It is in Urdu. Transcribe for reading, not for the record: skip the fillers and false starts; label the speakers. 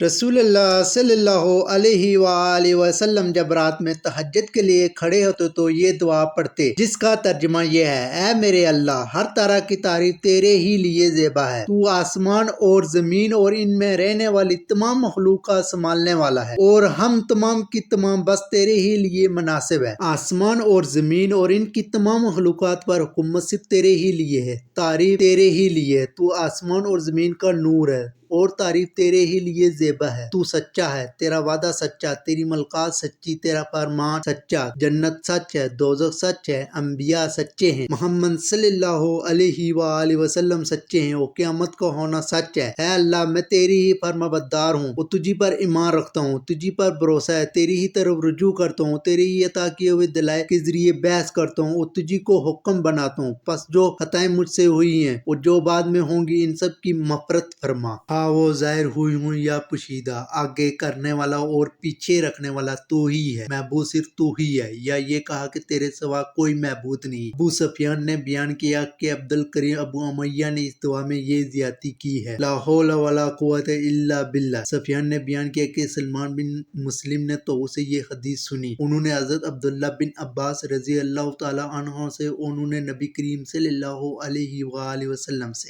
Speaker 1: رسول اللہ صلی اللہ علیہ وآلہ وسلم جب رات میں تہجد کے لیے کھڑے ہوتے تو یہ دعا پڑھتے، جس کا ترجمہ یہ ہے: اے میرے اللہ، ہر طرح کی تعریف تیرے ہی لیے زیبا ہے۔ تو آسمان اور زمین اور ان میں رہنے والی تمام مخلوق کا سنبھالنے والا ہے، اور ہم تمام کی تمام بس تیرے ہی لیے مناسب ہے۔ آسمان اور زمین اور ان کی تمام مخلوقات پر حکومت صرف تیرے ہی لیے ہے، تعریف تیرے ہی لیے ہے۔ تو آسمان اور زمین کا نور ہے اور تعریف تیرے ہی لیے زیبا ہے۔ تو سچا ہے، تیرا وعدہ سچا، تیری ملاقات سچی، تیرا فرمان سچا، جنت سچ ہے، دوزخ سچ ہے، انبیاء سچے ہیں، محمد صلی اللہ علیہ وآلہ وسلم سچے ہیں، اور قیامت کا ہونا سچ ہے۔ اے اللہ، میں تیری ہی فرما بردار ہوں اور تجھی پر ایمان رکھتا ہوں، تجھی پر بھروسہ ہے، تیری ہی طرف رجوع کرتا ہوں، تیری ہی عطا کیے ہوئے دلائل کے ذریعے بحث کرتا ہوں اور تجھی کو حکم بناتا ہوں۔ پس جو خطائیں مجھ سے ہوئی ہیں اور جو بعد میں ہوں گی، ان سب کی مغفرت فرما۔ وہ ظاہر ہوئی ہوں یا پوشیدہ، آگے کرنے والا اور پیچھے رکھنے والا تو ہی ہے، معبود صرف تو ہی ہے، یا یہ کہا کہ تیرے سوا کوئی معبود نہیں۔ ابو سفیان نے بیان کیا کہ عبد الکریم ابو امیہ نے اس دعا میں یہ زیادتی کی ہے: لا حول ولا قوت الا باللہ۔ سفیان نے بیان کیا کہ سلمان بن مسلم نے تو اسے یہ حدیث سنی، انہوں نے حضرت عبداللہ بن عباس رضی اللہ تعالی عنہ سے، انہوں نے نبی کریم صلی اللہ علیہ وآلہ وسلم سے